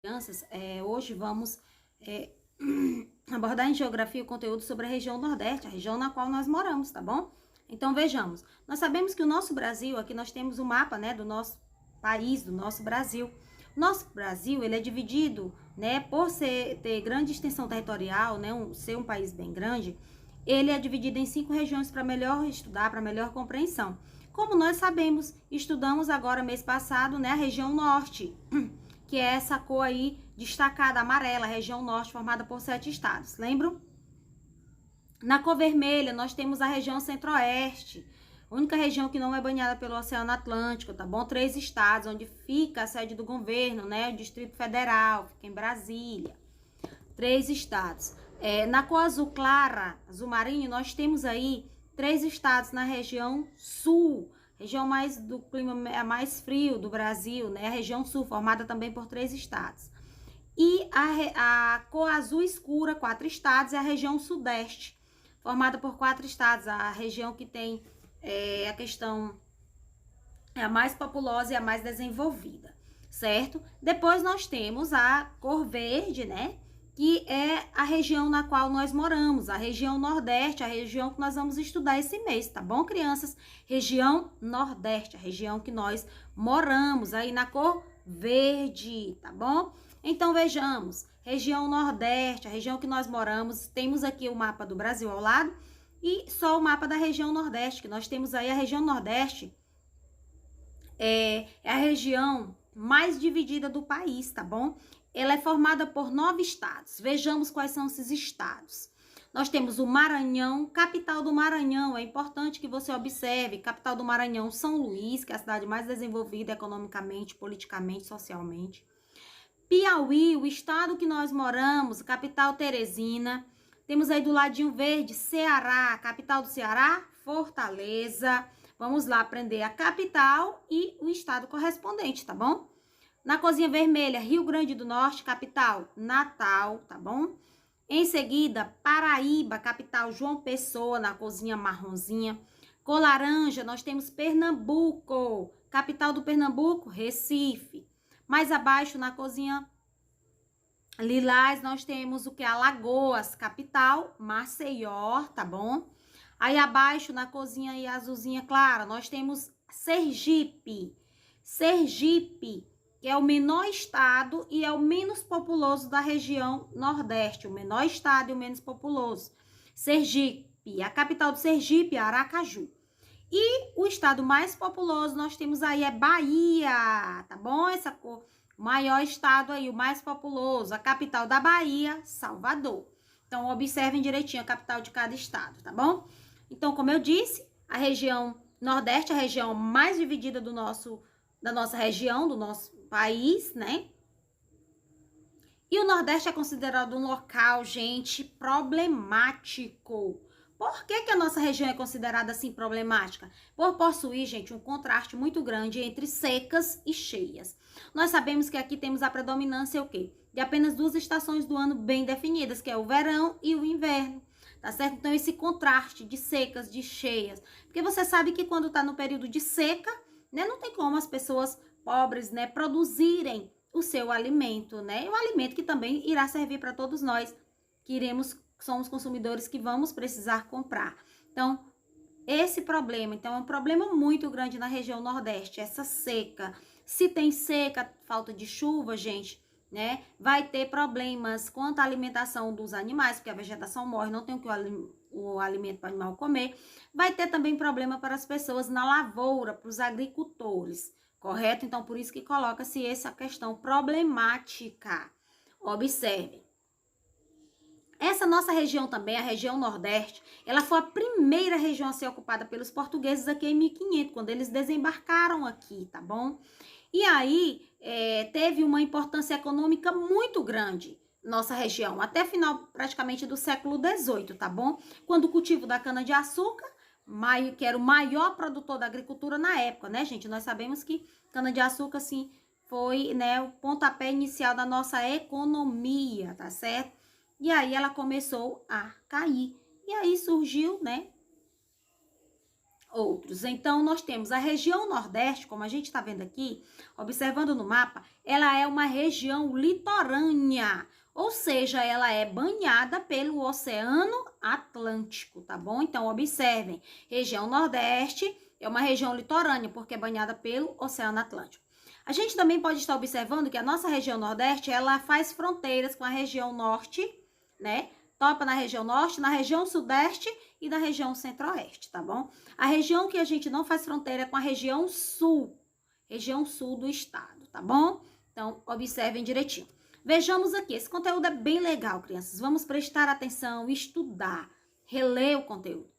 Crianças, hoje vamos abordar em geografia o conteúdo sobre a região Nordeste, a região na qual nós moramos, tá bom? Então vejamos, nós sabemos que o nosso Brasil, aqui nós temos o mapa, né, do nosso país, do nosso Brasil. Nosso Brasil, ele é dividido, né, por ter grande extensão territorial, né, ser um país bem grande, ele é dividido em 5 regiões para melhor estudar, para melhor compreensão. Como nós sabemos, estudamos agora mês passado, né, a região Norte, que é essa cor aí destacada, amarela, região norte, formada por 7 estados, lembram? Na cor vermelha, nós temos a região centro-oeste, única região que não é banhada pelo Oceano Atlântico, tá bom? 3 estados, onde fica a sede do governo, né? O Distrito Federal, fica em Brasília. 3 estados. Na cor azul clara, azul marinho, nós temos aí 3 estados na região sul, região mais do clima mais frio do Brasil, né? A região sul, formada também por 3 estados. E a cor azul escura, 4 estados, é a região sudeste, formada por 4 estados, a região que tem a questão a mais populosa e a mais desenvolvida, certo? Depois nós temos a cor verde, né? Que é a região na qual nós moramos, a região Nordeste, a região que nós vamos estudar esse mês, tá bom, crianças? Região Nordeste, a região que nós moramos, aí na cor verde, tá bom? Então, vejamos, região Nordeste, a região que nós moramos, temos aqui o mapa do Brasil ao lado e só o mapa da região Nordeste, que nós temos aí a região Nordeste, é a região mais dividida do país, tá bom? Ela é formada por 9 estados. Vejamos quais são esses estados. Nós temos o Maranhão, capital do Maranhão. É importante que você observe, capital do Maranhão, São Luís, que é a cidade mais desenvolvida economicamente, politicamente, socialmente. Piauí, o estado que nós moramos, capital Teresina. Temos aí do ladinho verde, Ceará, capital do Ceará, Fortaleza. Vamos lá aprender a capital e o estado correspondente, tá bom? Na corzinha vermelha, Rio Grande do Norte, capital, Natal, tá bom? Em seguida, Paraíba, capital, João Pessoa, na corzinha marronzinha. Cor laranja, nós temos Pernambuco, capital do Pernambuco, Recife. Mais abaixo, na corzinha lilás, nós temos o que? Alagoas, capital, Maceió, tá bom? Aí abaixo, na corzinha aí azulzinha clara, nós temos Sergipe. Sergipe, que é o menor estado e é o menos populoso da região Nordeste, o menor estado e o menos populoso. Sergipe, a capital do Sergipe, Aracaju. E o estado mais populoso nós temos aí é Bahia, tá bom? Essa cor, o maior estado aí, o mais populoso, a capital da Bahia, Salvador. Então, observem direitinho a capital de cada estado, tá bom? Então, como eu disse, a região Nordeste é a região mais dividida da nossa região, do nosso país, né? E o Nordeste é considerado um local, gente, problemático. Por que a nossa região é considerada assim problemática? Por possuir, gente, um contraste muito grande entre secas e cheias. Nós sabemos que aqui temos a predominância o quê? De apenas 2 estações do ano bem definidas, que é o verão e o inverno. Tá certo? Então, esse contraste de secas, de cheias. Porque você sabe que quando tá no período de seca, né, não tem como as pessoas pobres, né, produzirem o seu alimento, né? E o alimento que também irá servir para todos nós que somos consumidores que vamos precisar comprar. Então, esse problema, então, é um problema muito grande na região Nordeste, essa seca. Se tem seca, falta de chuva, gente, né? Vai ter problemas quanto à alimentação dos animais, porque a vegetação morre, não tem o alimento para o animal comer. Vai ter também problema para as pessoas na lavoura, para os agricultores, correto? Então, por isso que coloca-se essa questão problemática. Observe. Essa nossa região também, a região Nordeste, ela foi a primeira região a ser ocupada pelos portugueses aqui em 1500, quando eles desembarcaram aqui, tá bom? E aí, teve uma importância econômica muito grande nossa região, até final praticamente do século XVIII, tá bom? Quando o cultivo da cana-de-açúcar, que era o maior produtor da agricultura na época, né, gente? Nós sabemos que cana-de-açúcar, assim, foi, né, o pontapé inicial da nossa economia, tá certo? E aí ela começou a cair. E aí surgiu, né, outros. Então, nós temos a região Nordeste, como a gente está vendo aqui, observando no mapa, ela é uma região litorânea, ou seja, ela é banhada pelo Oceano Atlântico, tá bom? Então, observem, região Nordeste é uma região litorânea, porque é banhada pelo Oceano Atlântico. A gente também pode estar observando que a nossa região Nordeste, ela faz fronteiras com a região Norte, né? Topa na região Norte, na região Sudeste e na região Centro-Oeste, tá bom? A região que a gente não faz fronteira é com a região Sul do estado, tá bom? Então, observem direitinho. Vejamos aqui, esse conteúdo é bem legal, crianças. Vamos prestar atenção, estudar, reler o conteúdo.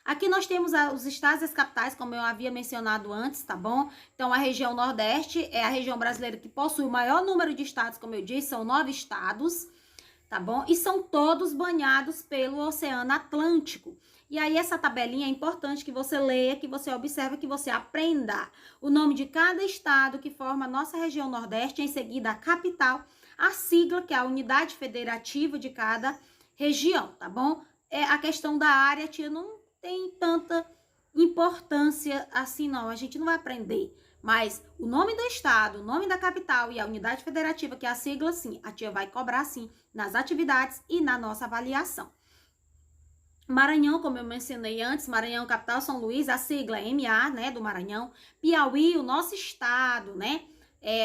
Aqui nós temos os estados e as capitais, como eu havia mencionado antes, tá bom? Então, a região Nordeste é a região brasileira que possui o maior número de estados, como eu disse, são 9 estados, tá bom? E são todos banhados pelo Oceano Atlântico. E aí, essa tabelinha é importante que você leia, que você observe, que você aprenda o nome de cada estado que forma a nossa região Nordeste, em seguida a capital, a sigla, que é a unidade federativa de cada região, tá bom? A questão da área, tia, não tem tanta importância assim, não. A gente não vai aprender. Mas o nome do estado, o nome da capital e a unidade federativa, que é a sigla, sim, a tia vai cobrar, sim, nas atividades e na nossa avaliação. Maranhão, como eu mencionei antes, Maranhão, capital São Luís, a sigla é MA, né, do Maranhão. Piauí, o nosso estado, né,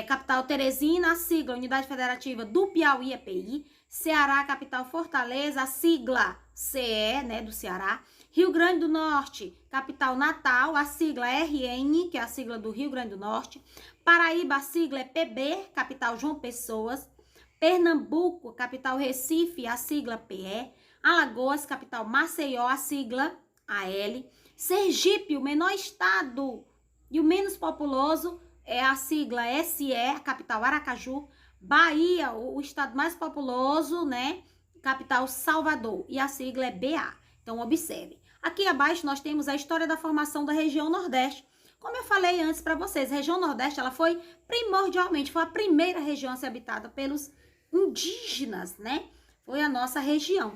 capital Teresina, a sigla, unidade federativa do Piauí é PI. Ceará, capital Fortaleza, a sigla CE, né, do Ceará. Rio Grande do Norte, capital Natal, a sigla RN, que é a sigla do Rio Grande do Norte. Paraíba, a sigla é PB, capital João Pessoas. Pernambuco, capital Recife, a sigla PE. Alagoas, capital Maceió, a sigla AL. Sergipe, o menor estado e o menos populoso, é a sigla SE, a capital Aracaju. Bahia, o estado mais populoso, né? Capital Salvador, e a sigla é BA. Então, observe. Aqui abaixo nós temos a história da formação da região Nordeste. Como eu falei antes para vocês, a região Nordeste, ela foi primordialmente, foi a primeira região a ser habitada pelos indígenas, né? Foi a nossa região.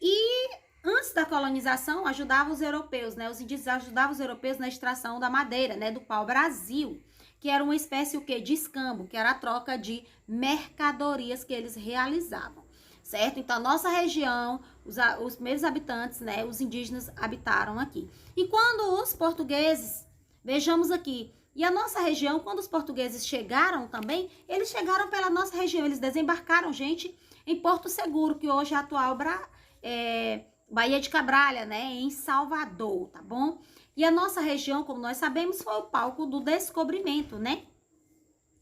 E antes da colonização, ajudava os europeus, né? Os indígenas ajudavam os europeus na extração da madeira, né? Do pau-brasil, que era uma espécie o quê? De escambo, que era a troca de mercadorias que eles realizavam, certo? Então, a nossa região, os primeiros habitantes, né? Os indígenas habitaram aqui. E quando os portugueses, vejamos aqui, e a nossa região, quando os portugueses chegaram também, eles chegaram pela nossa região, eles desembarcaram, gente, em Porto Seguro, que hoje é a atual Baía de Cabralha, né, em Salvador, tá bom? E a nossa região, como nós sabemos, foi o palco do descobrimento, né,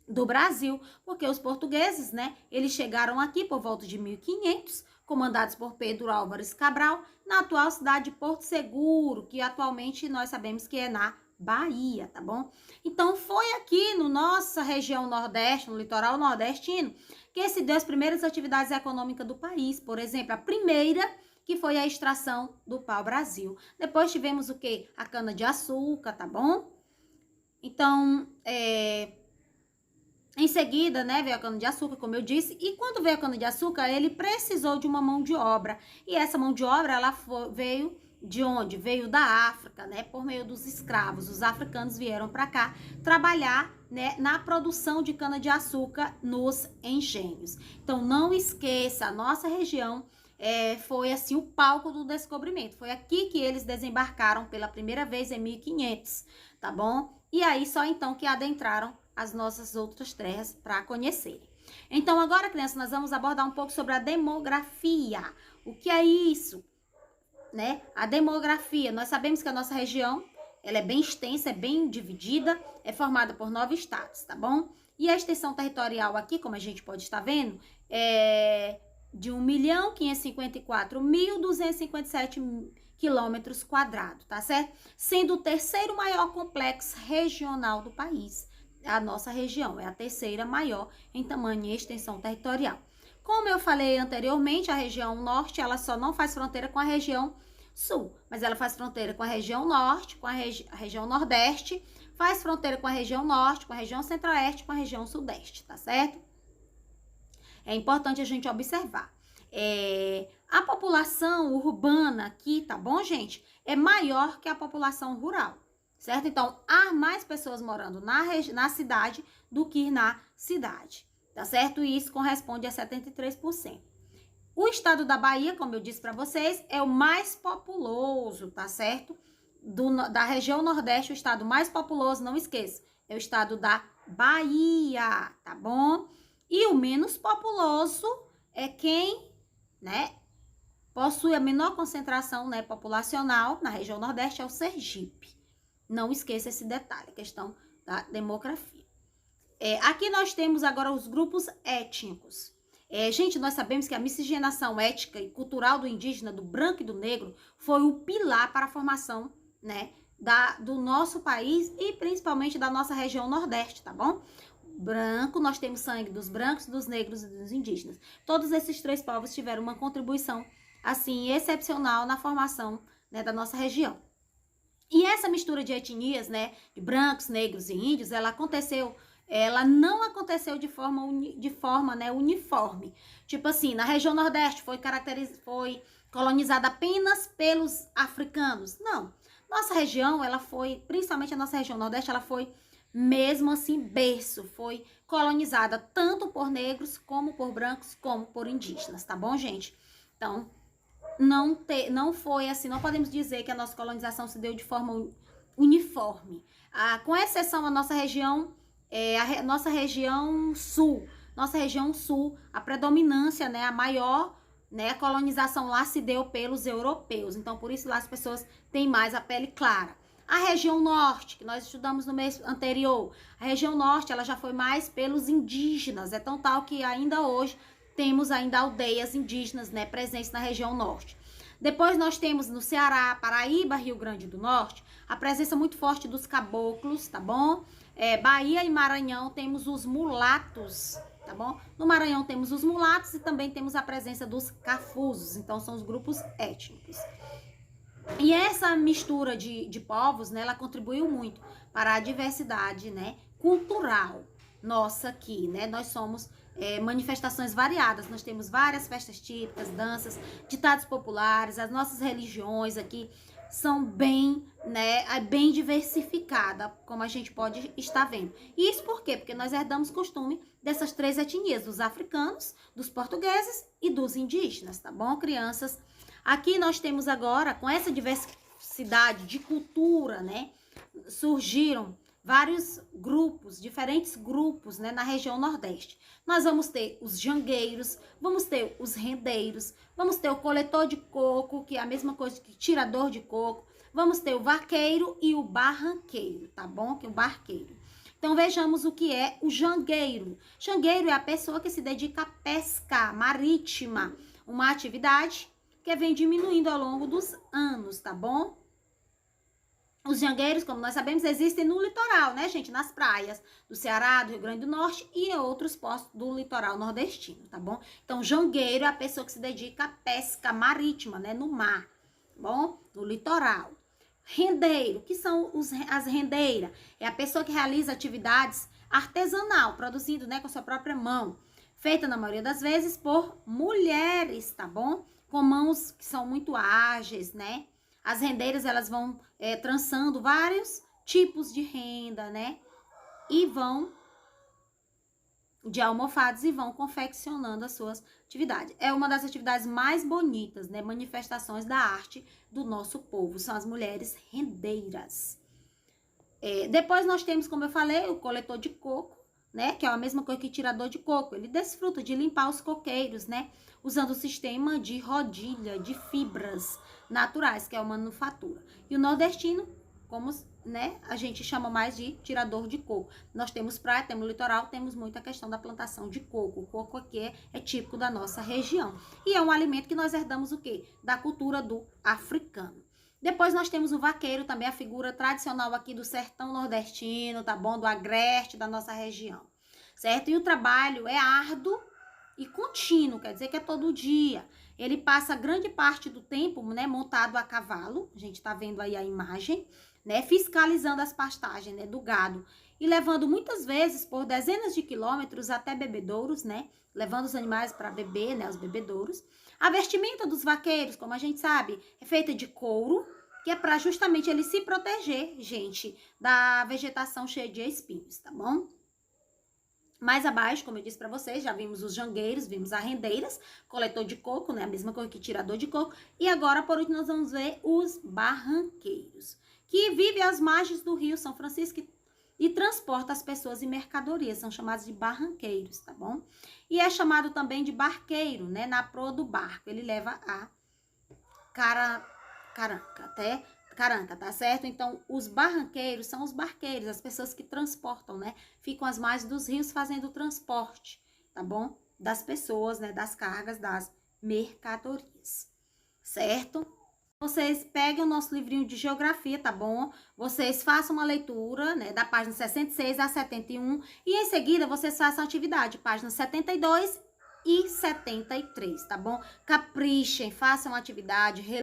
do Brasil, porque os portugueses, né, eles chegaram aqui por volta de 1500, comandados por Pedro Álvares Cabral, na atual cidade de Porto Seguro, que atualmente nós sabemos que é na Bahia, tá bom? Então, foi aqui no nossa região Nordeste, no litoral nordestino, que se deu as primeiras atividades econômicas do país. Por exemplo, a primeira, que foi a extração do pau-brasil. Depois tivemos o quê? A cana-de-açúcar, tá bom? Então, em seguida, né, veio a cana-de-açúcar, como eu disse, e quando veio a cana-de-açúcar, ele precisou de uma mão de obra. E essa mão de obra, ela veio de onde? Veio da África, né, por meio dos escravos. Os africanos vieram para cá trabalhar, né, na produção de cana-de-açúcar nos engenhos. Então, não esqueça, a nossa região foi assim o palco do descobrimento. Foi aqui que eles desembarcaram pela primeira vez em 1500, tá bom? E aí só então que adentraram as nossas outras terras para conhecerem. Então, agora, crianças, nós vamos abordar um pouco sobre a demografia. O que é isso? Né? A demografia, nós sabemos que a nossa região, ela é bem extensa, é bem dividida, é formada por 9 estados, tá bom? E a extensão territorial aqui, como a gente pode estar vendo, é de 1.554.257 quilômetros quadrados, tá certo? Sendo o terceiro maior complexo regional do país. A nossa região é a terceira maior em tamanho e extensão territorial. Como eu falei anteriormente, a região norte, ela só não faz fronteira com a região sul, mas ela faz fronteira com a região norte, com a região nordeste, faz fronteira com a região norte, com a região centro-oeste, com a região sudeste, tá certo? É importante a gente observar. A população urbana aqui, tá bom, gente? É maior que a população rural. certo? Então, há mais pessoas morando na cidade do que na cidade, tá certo? E isso corresponde a 73%. O estado da Bahia, como eu disse para vocês, é o mais populoso, tá certo? Da região Nordeste, o estado mais populoso, não esqueça, é o estado da Bahia, tá bom? E o menos populoso é quem, né, possui a menor concentração, né, populacional na região Nordeste, é o Sergipe. Não esqueça esse detalhe, a questão da demografia. Aqui nós temos agora os grupos étnicos. Gente, nós sabemos que a miscigenação étnica e cultural do indígena, do branco e do negro, foi o pilar para a formação, né, do nosso país e principalmente da nossa região Nordeste, tá bom? Branco, nós temos sangue dos brancos, dos negros e dos indígenas. Todos esses três povos tiveram uma contribuição, assim, excepcional na formação, né, da nossa região. E essa mistura de etnias, né, de brancos, negros e índios, ela não aconteceu de forma né, uniforme. Tipo assim, na região Nordeste foi colonizada apenas pelos africanos. Não. Nossa região, principalmente a nossa região Nordeste, ela foi mesmo assim berço, foi colonizada tanto por negros, como por brancos, como por indígenas, tá bom, gente? Então, não foi assim, não podemos dizer que a nossa colonização se deu de forma uniforme. Com exceção a nossa região, nossa região sul, a predominância, né, a maior, né, a colonização lá se deu pelos europeus. Então, por isso lá as pessoas têm mais a pele clara. A região norte, que nós estudamos no mês anterior, a região norte, ela já foi mais pelos indígenas. É tão tal que ainda hoje temos ainda aldeias indígenas, né, presentes na região norte. Depois nós temos no Ceará, Paraíba, Rio Grande do Norte, a presença muito forte dos caboclos, tá bom? Bahia e Maranhão temos os mulatos, tá bom? No Maranhão temos os mulatos e também temos a presença dos cafusos, então são os grupos étnicos. E essa mistura de povos, né, ela contribuiu muito para a diversidade, né, cultural nossa aqui, né? Nós somos manifestações variadas, nós temos várias festas típicas, danças, ditados populares, as nossas religiões aqui são bem, né, bem diversificada, como a gente pode estar vendo. E isso por quê? Porque nós herdamos costume dessas três etnias, dos africanos, dos portugueses e dos indígenas, tá bom, crianças? Aqui nós temos agora, com essa diversidade de cultura, né, surgiram vários grupos, diferentes grupos, né, na região Nordeste. Nós vamos ter os jangueiros, vamos ter os rendeiros, vamos ter o coletor de coco, que é a mesma coisa que tirador de coco, vamos ter o vaqueiro e o barranqueiro, tá bom? Que é o barqueiro. Então, vejamos o que é o jangueiro. Jangueiro é a pessoa que se dedica à pesca marítima, uma atividade que vem diminuindo ao longo dos anos, tá bom? Os jangueiros, como nós sabemos, existem no litoral, né, gente? Nas praias do Ceará, do Rio Grande do Norte e em outros postos do litoral nordestino, tá bom? Então, jangueiro é a pessoa que se dedica à pesca marítima, né, no mar, tá bom? No litoral. Rendeiro, que são as rendeiras? É a pessoa que realiza atividades artesanal, produzindo, né, com a sua própria mão. Feita, na maioria das vezes, por mulheres, tá bom? Com mãos que são muito ágeis, né? As rendeiras, elas vão trançando vários tipos de renda, né? E vão de almofados e vão confeccionando as suas atividades. É uma das atividades mais bonitas, né? Manifestações da arte do nosso povo. São as mulheres rendeiras. Depois nós temos, como eu falei, o coletor de coco, né? Que é a mesma coisa que tirador de coco. Ele desfruta de limpar os coqueiros, né? Usando o sistema de rodilha, de fibras naturais, que é a manufatura. E o nordestino, como, né, a gente chama mais de tirador de coco. Nós temos praia, temos litoral, temos muita questão da plantação de coco. O coco aqui é típico da nossa região. E é um alimento que nós herdamos o quê? Da cultura do africano. Depois nós temos o vaqueiro, também a figura tradicional aqui do sertão nordestino, tá bom? Do agreste da nossa região, certo? E o trabalho é árduo e contínuo, quer dizer que é todo dia. Ele passa grande parte do tempo, né, montado a cavalo, a gente tá vendo aí a imagem, né, fiscalizando as pastagens, né, do gado e levando muitas vezes por dezenas de quilômetros até bebedouros, né, levando os animais para beber, né, os bebedouros. A vestimenta dos vaqueiros, como a gente sabe, é feita de couro, que é para justamente ele se proteger, gente, da vegetação cheia de espinhos, tá bom? Mais abaixo, como eu disse para vocês, já vimos os jangueiros, vimos as rendeiras, coletor de coco, né? A mesma coisa que tirador de coco. E agora, por último, nós vamos ver os barranqueiros, que vivem às margens do Rio São Francisco e transportam as pessoas e mercadorias. São chamados de barranqueiros, tá bom? E é chamado também de barqueiro, né? Na proa do barco. Ele leva a caranca, tá certo? Então, os barranqueiros são os barqueiros, as pessoas que transportam, né? Ficam às margens dos rios fazendo o transporte, tá bom? Das pessoas, né? Das cargas, das mercadorias, certo? Vocês peguem o nosso livrinho de geografia, tá bom? Vocês façam uma leitura, né? Da página 66 a 71 e em seguida vocês façam a atividade, página 72 e 73, tá bom? Caprichem, façam a atividade,